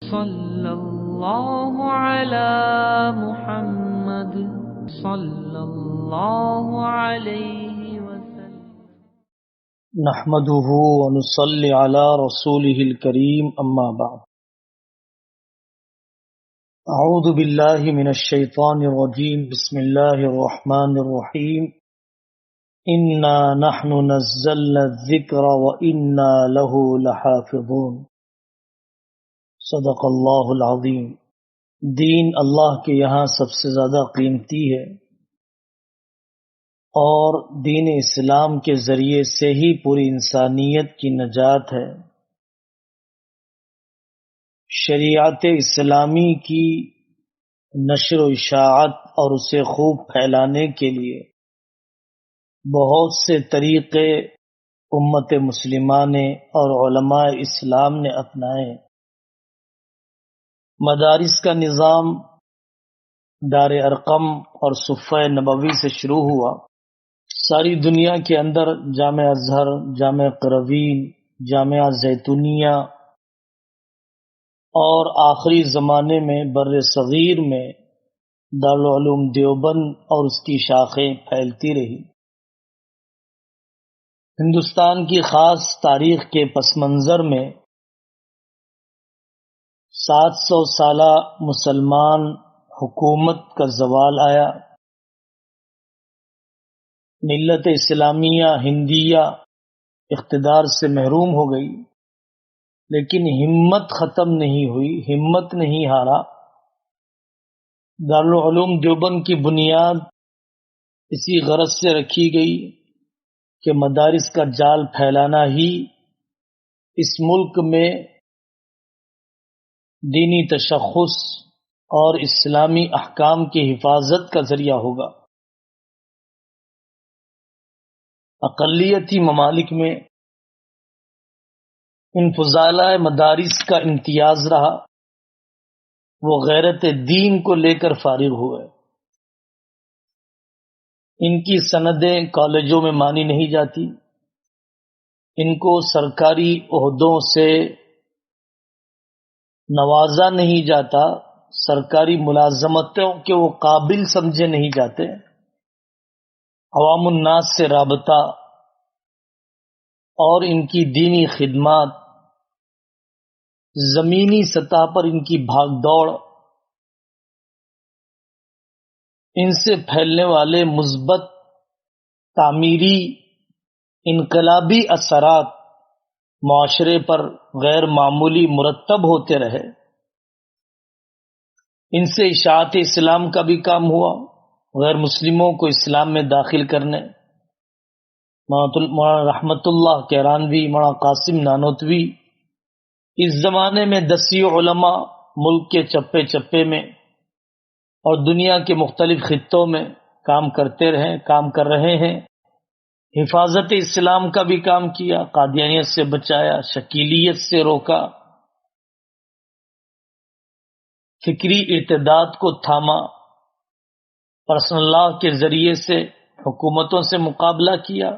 صلی اللہ علی محمد صلی اللہ علیہ وسلم. نحمده ونصلي على رسوله الكريم اما بعد. اعوذ بالله من الشيطان الرجيم. بسم الله الرحمن الرحيم. انا نحن نزلنا الذكر وانا له لحافظون. صدق اللہ العظیم. دین اللہ کے یہاں سب سے زیادہ قیمتی ہے اور دین اسلام کے ذریعے سے ہی پوری انسانیت کی نجات ہے. شریعت اسلامی کی نشر و اشاعت اور اسے خوب پھیلانے کے لیے بہت سے طریقے امت مسلمہ نے اور علماء اسلام نے اپنائے. مدارس کا نظام دار ارقم اور صفہ نبوی سے شروع ہوا. ساری دنیا کے اندر جامع ازہر، جامع قروین، جامعہ زیتونیہ اور آخری زمانے میں بر صغیر میں دارالعلوم دیوبند اور اس کی شاخیں پھیلتی رہی. ہندوستان کی خاص تاریخ کے پس منظر میں 700 سالہ مسلمان حکومت کا زوال آیا. ملت اسلامیہ ہندیہ اقتدار سے محروم ہو گئی، لیکن ہمت ختم نہیں ہوئی، ہمت نہیں ہارا. دارالعلوم دیوبند کی بنیاد اسی غرض سے رکھی گئی کہ مدارس کا جال پھیلانا ہی اس ملک میں دینی تشخص اور اسلامی احکام کی حفاظت کا ذریعہ ہوگا. اقلیتی ممالک میں ان فضالہ مدارس کا امتیاز رہا، وہ غیرت دین کو لے کر فارغ ہوئے. ان کی سندیں کالجوں میں مانی نہیں جاتی، ان کو سرکاری عہدوں سے نوازا نہیں جاتا، سرکاری ملازمتوں کے وہ قابل سمجھے نہیں جاتے. عوام الناس سے رابطہ اور ان کی دینی خدمات، زمینی سطح پر ان کی بھاگ دوڑ، ان سے پھیلنے والے مثبت تعمیری انقلابی اثرات معاشرے پر غیر معمولی مرتب ہوتے رہے. ان سے اشاعت اسلام کا بھی کام ہوا، غیر مسلموں کو اسلام میں داخل کرنے. مولانا رحمت اللہ کیرانوی، مولانا قاسم نانوتوی اس زمانے میں 10 علماء ملک کے چپے چپے میں اور دنیا کے مختلف خطوں میں کام کر رہے ہیں. حفاظت اسلام کا بھی کام کیا، قادیانیت سے بچایا، شکیلیت سے روکا، فکری ارتداد کو تھاما، پرسنل لا کے ذریعے سے حکومتوں سے مقابلہ کیا،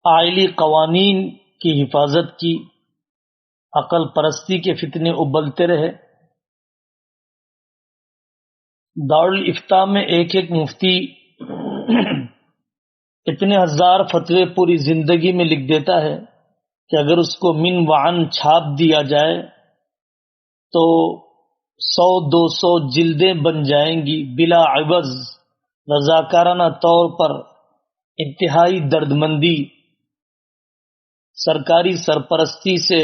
آئلی قوانین کی حفاظت کی، عقل پرستی کے فتنے ابلتے رہے. دارالافتاء میں ایک مفتی اتنے ہزار فتوے پوری زندگی میں لکھ دیتا ہے کہ اگر اس کو من وعن چھاپ دیا جائے تو 100-200 جلدیں بن جائیں گی بلا عوض، رضاکارانہ طور پر، انتہائی دردمندی، سرکاری سرپرستی سے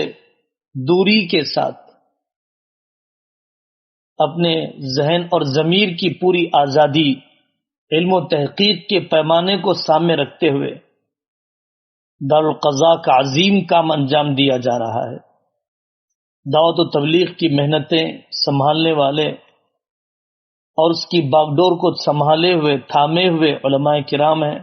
دوری کے ساتھ، اپنے ذہن اور ضمیر کی پوری آزادی، علم و تحقیق کے پیمانے کو سامنے رکھتے ہوئے دارالقضاء کا عظیم کام انجام دیا جا رہا ہے. دعوت و تبلیغ کی محنتیں سنبھالنے والے اور اس کی باگڈور کو سنبھالے ہوئے تھامے ہوئے علماء کرام ہیں.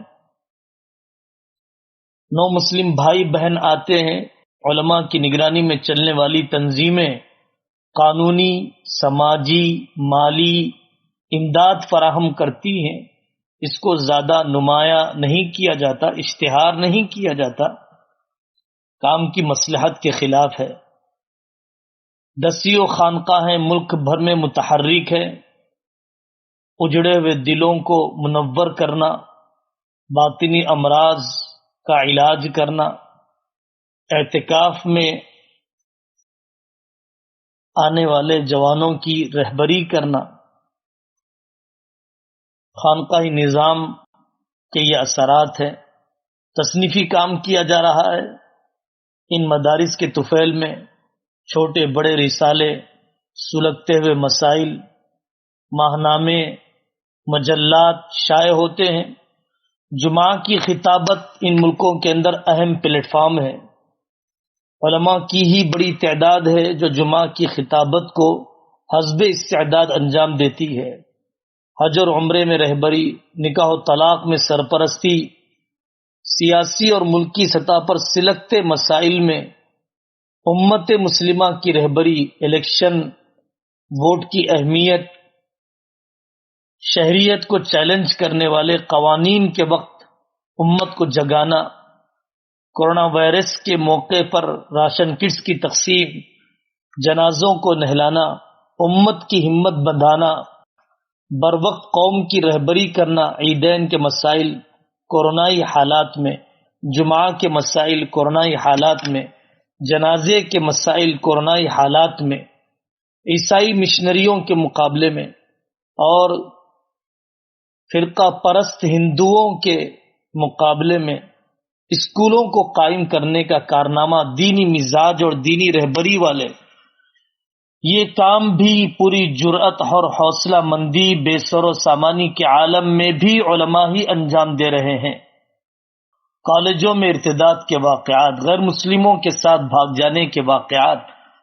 نو مسلم بھائی بہن آتے ہیں، علماء کی نگرانی میں چلنے والی تنظیمیں قانونی، سماجی، مالی امداد فراہم کرتی ہیں. اس کو زیادہ نمایاں نہیں کیا جاتا، اشتہار نہیں کیا جاتا، کام کی مصلحت کے خلاف ہے. دسیوں خانقاہیں ملک بھر میں متحرک ہیں، اجڑے ہوئے دلوں کو منور کرنا، باطنی امراض کا علاج کرنا، اعتکاف میں آنے والے جوانوں کی رہبری کرنا، خانقاہی نظام کے یہ اثرات ہیں۔ تصنیفی کام کیا جا رہا ہے ان مدارس کے طفیل میں، چھوٹے بڑے رسالے، سلگتے ہوئے مسائل، ماہنامے، مجلات شائع ہوتے ہیں۔ جمعہ کی خطابت ان ملکوں کے اندر اہم پلیٹ فارم ہے۔ علماء کی ہی بڑی تعداد ہے جو جمعہ کی خطابت کو حسب استعداد انجام دیتی ہے۔ حج اور عمرے میں رہبری، نکاح و طلاق میں سرپرستی، سیاسی اور ملکی سطح پر سلگتے مسائل میں امت مسلمہ کی رہبری، الیکشن، ووٹ کی اہمیت، شہریت کو چیلنج کرنے والے قوانین کے وقت امت کو جگانا، کورونا وائرس کے موقع پر راشن کٹس کی تقسیم، جنازوں کو نہلانا، امت کی ہمت بندھانا، بر وقت قوم کی رہبری کرنا، عیدین کے مسائل کورونائی حالات میں، جمعہ کے مسائل کورونائی حالات میں، جنازے کے مسائل کورونائی حالات میں، عیسائی مشنریوں کے مقابلے میں اور فرقہ پرست ہندوؤں کے مقابلے میں اسکولوں کو قائم کرنے کا کارنامہ، دینی مزاج اور دینی رہبری والے یہ کام بھی پوری جرأت اور حوصلہ مندی، بے سر و سامانی کے عالم میں بھی علماء ہی انجام دے رہے ہیں۔ کالجوں میں ارتداد کے واقعات، غیر مسلموں کے ساتھ بھاگ جانے کے واقعات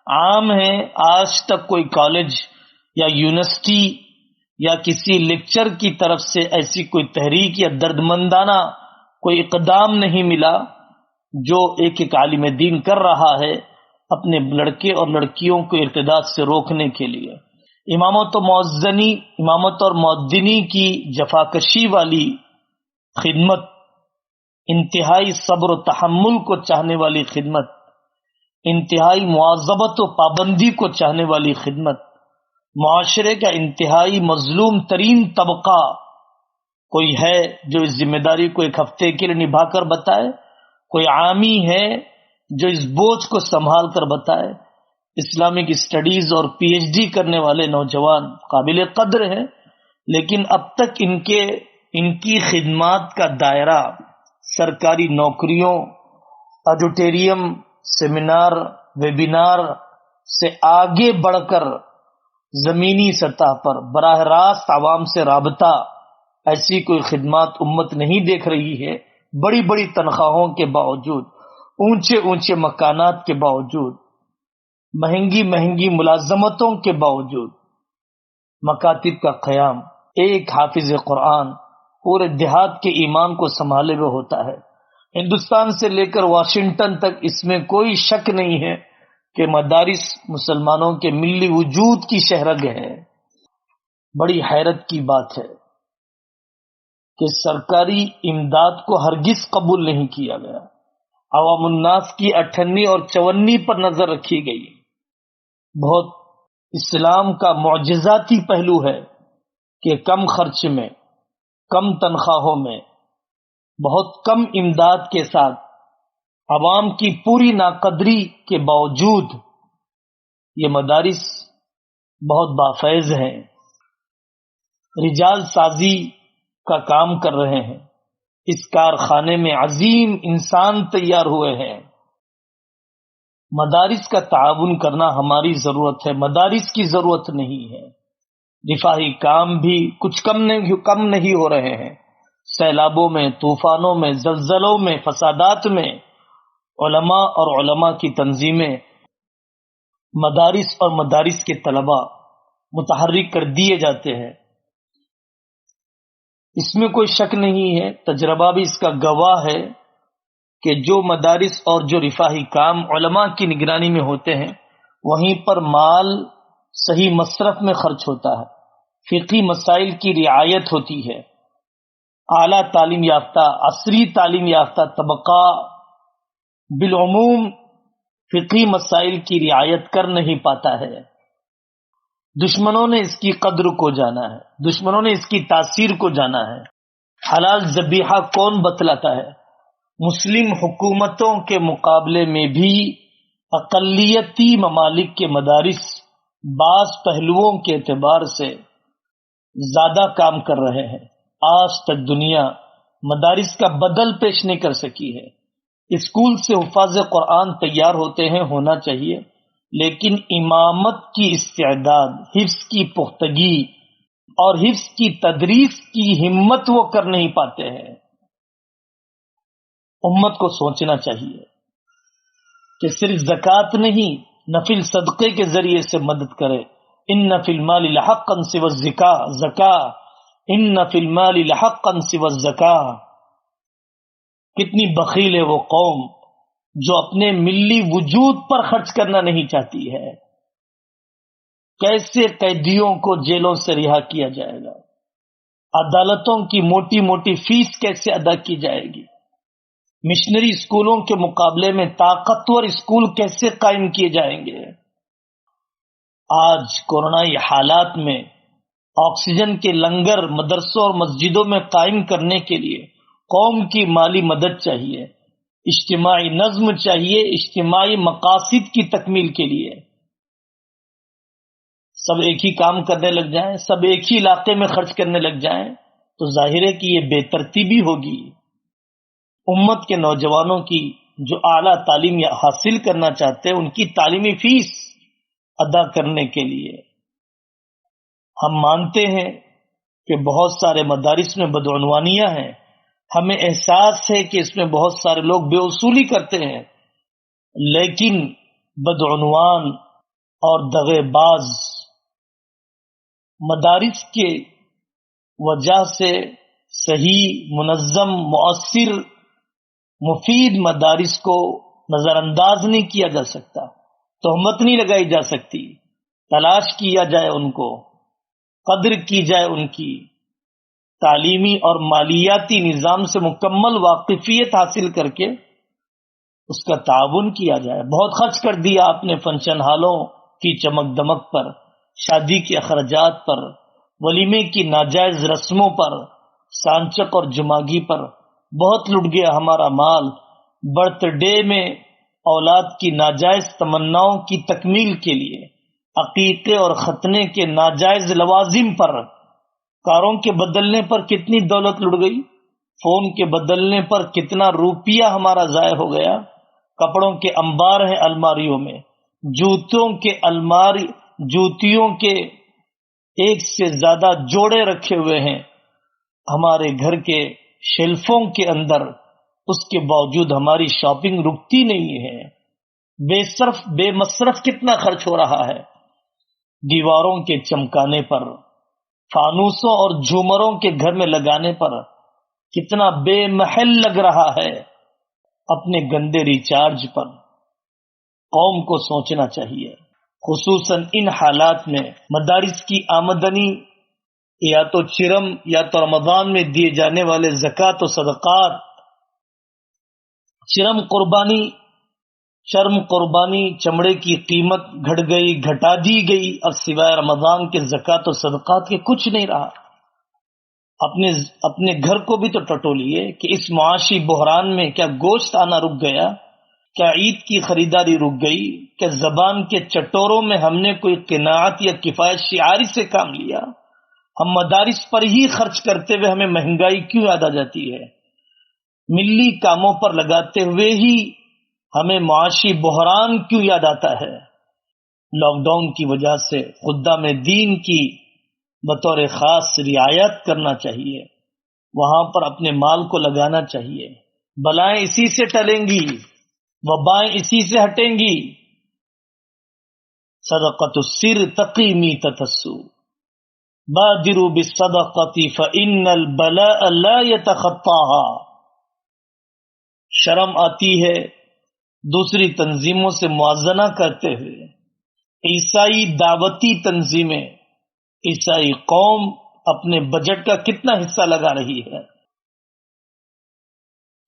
عام ہیں۔ آج تک کوئی کالج یا یونیورسٹی یا کسی لیکچر کی طرف سے ایسی کوئی تحریک یا دردمندانہ کوئی اقدام نہیں ملا جو ایک عالم دین کر رہا ہے اپنے لڑکے اور لڑکیوں کو ارتداد سے روکنے کے لیے۔ امامت اور مؤذنی کی جفاکشی والی خدمت، انتہائی صبر و تحمل کو چاہنے والی خدمت، انتہائی مواظبت و پابندی کو چاہنے والی خدمت، معاشرے کا انتہائی مظلوم ترین طبقہ کوئی ہے جو اس ذمہ داری کو ایک ہفتے کے لیے نبھا کر بتائے، کوئی عامی ہے جو اس بوجھ کو سنبھال کر بتائے۔ اسلامک اسٹڈیز اور پی ایچ ڈی کرنے والے نوجوان قابل قدر ہیں، لیکن اب تک ان کی خدمات کا دائرہ سرکاری نوکریوں، آڈیٹوریم، سیمینار، ویبینار سے آگے بڑھ کر زمینی سطح پر براہ راست عوام سے رابطہ، ایسی کوئی خدمات امت نہیں دیکھ رہی ہے۔ بڑی بڑی تنخواہوں کے باوجود، اونچے اونچے مکانات کے باوجود، مہنگی مہنگی ملازمتوں کے باوجود مکاتب کا قیام، ایک حافظ قرآن پورے دیہات کے ایمان کو سنبھالے ہوئے ہوتا ہے۔ ہندوستان سے لے کر واشنگٹن تک اس میں کوئی شک نہیں ہے کہ مدارس مسلمانوں کے ملی وجود کی شہرگ ہے۔ بڑی حیرت کی بات ہے کہ سرکاری امداد کو ہرگز قبول نہیں کیا گیا، عوام الناس کی اٹھنی اور چونی پر نظر رکھی گئی۔ بہت اسلام کا معجزاتی پہلو ہے کہ کم خرچ میں، کم تنخواہوں میں، بہت کم امداد کے ساتھ عوام کی پوری ناقدری کے باوجود یہ مدارس بہت بافیض ہیں، رجال سازی کا کام کر رہے ہیں۔ اس کارخانے میں عظیم انسان تیار ہوئے ہیں۔ مدارس کا تعاون کرنا ہماری ضرورت ہے، مدارس کی ضرورت نہیں ہے۔ رفاہی کام بھی کچھ کم نہیں ہو رہے ہیں۔ سیلابوں میں، طوفانوں میں، زلزلوں میں، فسادات میں علماء اور علماء کی تنظیمیں مدارس اور مدارس کے طلباء متحرک کر دیے جاتے ہیں۔ اس میں کوئی شک نہیں ہے، تجربہ بھی اس کا گواہ ہے کہ جو مدارس اور جو رفاہی کام علماء کی نگرانی میں ہوتے ہیں وہیں پر مال صحیح مصرف میں خرچ ہوتا ہے، فقہی مسائل کی رعایت ہوتی ہے، اعلیٰ تعلیم یافتہ، عصری تعلیم یافتہ طبقہ بالعموم فقہی مسائل کی رعایت کر نہیں پاتا ہے۔ دشمنوں نے اس کی قدر کو جانا ہے، دشمنوں نے اس کی تاثیر کو جانا ہے۔ حلال ذبیحہ کون بتلاتا ہے؟ مسلم حکومتوں کے مقابلے میں بھی اقلیتی ممالک کے مدارس بعض پہلوؤں کے اعتبار سے زیادہ کام کر رہے ہیں۔ آج تک دنیا مدارس کا بدل پیش نہیں کر سکی ہے۔ اسکول سے حفاظ قرآن تیار ہوتے ہیں، ہونا چاہیے، لیکن امامت کی استعداد، حفظ کی پختگی اور حفظ کی تدریس کی ہمت وہ کر نہیں پاتے ہیں۔ امت کو سوچنا چاہیے کہ صرف زکوٰۃ نہیں، نفل صدقے کے ذریعے سے مدد کرے۔ ان فی المال لحقا سوى الزکاۃ، ان فی المال لحقا سوى الزکاۃ۔ کتنی بخیل ہے وہ قوم جو اپنے ملی وجود پر خرچ کرنا نہیں چاہتی ہے۔ کیسے قیدیوں کو جیلوں سے رہا کیا جائے گا؟ عدالتوں کی موٹی موٹی فیس کیسے ادا کی جائے گی؟ مشنری اسکولوں کے مقابلے میں طاقتور اسکول کیسے قائم کیے جائیں گے؟ آج کورونائی حالات میں آکسیجن کے لنگر مدرسوں اور مسجدوں میں قائم کرنے کے لیے قوم کی مالی مدد چاہیے، اجتماعی نظم چاہیے، اجتماعی مقاصد کی تکمیل کے لیے۔ سب ایک ہی کام کرنے لگ جائیں، سب ایک ہی علاقے میں خرچ کرنے لگ جائیں تو ظاہر ہے کہ یہ بے ترتیبی ہوگی۔ امت کے نوجوانوں کی جو اعلیٰ تعلیم حاصل کرنا چاہتے ہیں، ان کی تعلیمی فیس ادا کرنے کے لیے ہم مانتے ہیں کہ بہت سارے مدارس میں بدعنوانیاں ہیں، ہمیں احساس ہے کہ اس میں بہت سارے لوگ بے اصولی کرتے ہیں، لیکن بدعنوان اور دغے باز مدارس کے وجہ سے صحیح، منظم، مؤثر، مفید مدارس کو نظر انداز نہیں کیا جا سکتا، تہمت نہیں لگائی جا سکتی، تلاش کیا جائے ان کو، قدر کی جائے ان کی، تعلیمی اور مالیاتی نظام سے مکمل واقفیت حاصل کر کے اس کا تعاون کیا جائے۔ بہت خرچ کر دیا آپ نے فنکشن ہالوں کی چمک دمک پر، شادی کے اخراجات پر، ولیمے کی ناجائز رسموں پر، سانچک اور جماگی پر، بہت لٹ گیا ہمارا مال۔ برتھ ڈے میں اولاد کی ناجائز تمناؤں کی تکمیل کے لیے، عقیقے اور ختنے کے ناجائز لوازم پر، کاروں کے بدلنے پر کتنی دولت لٹ گئی، فون کے بدلنے پر کتنا روپیہ ہمارا ضائع ہو گیا، کپڑوں کے انبار ہیں الماریوں میں، جوتیوں کے ایک سے زیادہ جوڑے رکھے ہوئے ہیں ہمارے گھر کے شیلفوں کے اندر، اس کے باوجود ہماری شاپنگ رکتی نہیں ہے۔ بے صرف بے مصرف کتنا خرچ ہو رہا ہے، دیواروں کے چمکانے پر، فانوسوں اور جھومروں کے گھر میں لگانے پر کتنا بے محل لگ رہا ہے، اپنے گندے ریچارج پر۔ قوم کو سوچنا چاہیے، خصوصاً ان حالات میں مدارس کی آمدنی یا تو چرم یا تو رمضان میں دیے جانے والے زکوٰۃ و صدقات، چرم قربانی چمڑے کی قیمت گھٹ گئی، گھٹا دی گئی، اب سوائے رمضان کے زکوٰۃ و صدقات کے کچھ نہیں رہا۔ اپنے گھر کو بھی تو ٹٹولیے کہ اس معاشی بحران میں کیا گوشت آنا رک گیا؟ کیا عید کی خریداری رک گئی؟ کیا زبان کے چٹوروں میں ہم نے کوئی قناعت یا کفایت شعاری سے کام لیا؟ ہم مدارس پر ہی خرچ کرتے ہوئے ہمیں مہنگائی کیوں یاد آ جاتی ہے؟ ملی کاموں پر لگاتے ہوئے ہی ہمیں معاشی بحران کیوں یاد آتا ہے؟ لاک ڈاؤن کی وجہ سے خدام دین کی بطور خاص رعایت کرنا چاہیے، وہاں پر اپنے مال کو لگانا چاہیے۔ بلائیں اسی سے ٹلیں گی، وبائیں اسی سے ہٹیں گی۔ صدقۃ السر تقی میتۃ السوء، بادروا بالصدقۃ فإن البلاء لا يتخطاها۔ شرم آتی ہے دوسری تنظیموں سے موازنہ کرتے ہوئے۔ عیسائی دعوتی تنظیمیں، عیسائی قوم اپنے بجٹ کا کتنا حصہ لگا رہی ہے؟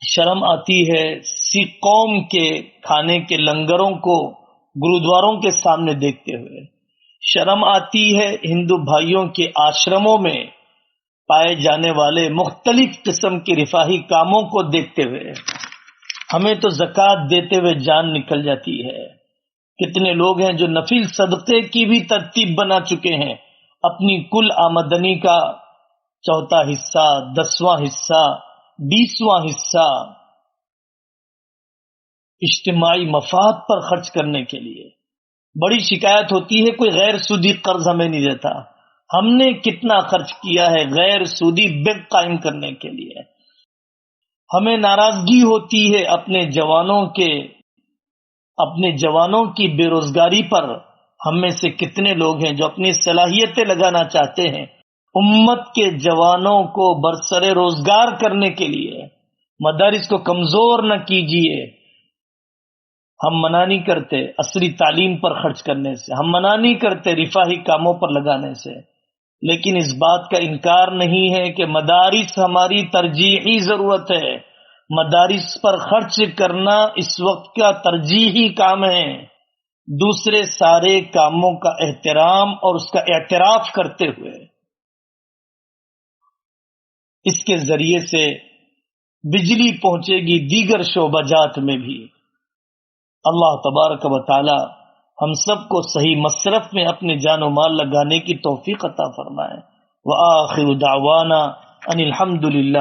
شرم آتی ہے سکھ قوم کے کھانے کے لنگروں کو گرودواروں کے سامنے دیکھتے ہوئے، شرم آتی ہے ہندو بھائیوں کے آشرموں میں پائے جانے والے مختلف قسم کے رفاہی کاموں کو دیکھتے ہوئے۔ ہمیں تو زکوٰۃ دیتے ہوئے جان نکل جاتی ہے۔ کتنے لوگ ہیں جو نفل صدقے کی بھی ترتیب بنا چکے ہیں، اپنی کل آمدنی کا چوتھا حصہ، 10واں حصہ، 20واں حصہ اجتماعی مفاد پر خرچ کرنے کے لیے۔ بڑی شکایت ہوتی ہے کوئی غیر سودی قرض ہمیں نہیں دیتا۔ ہم نے کتنا خرچ کیا ہے غیر سودی بینک قائم کرنے کے لیے۔ ہمیں ناراضگی ہوتی ہے اپنے جوانوں کی بے روزگاری پر۔ ہم میں سے کتنے لوگ ہیں جو اپنی صلاحیتیں لگانا چاہتے ہیں امت کے جوانوں کو برسر روزگار کرنے کے لیے۔ مدارس کو کمزور نہ کیجیے۔ ہم منع نہیں کرتے عصری تعلیم پر خرچ کرنے سے، ہم منع نہیں کرتے رفاہی کاموں پر لگانے سے، لیکن اس بات کا انکار نہیں ہے کہ مدارس ہماری ترجیحی ضرورت ہے۔ مدارس پر خرچ کرنا اس وقت کا ترجیحی کام ہے۔ دوسرے سارے کاموں کا احترام اور اس کا اعتراف کرتے ہوئے اس کے ذریعے سے بجلی پہنچے گی دیگر شعبہ جات میں بھی۔ اللہ تبارک و تعالی ہم سب کو صحیح مصرف میں اپنے جان و مال لگانے کی توفیق عطا فرمائے۔ وآخر دعوانا ان الحمد للہ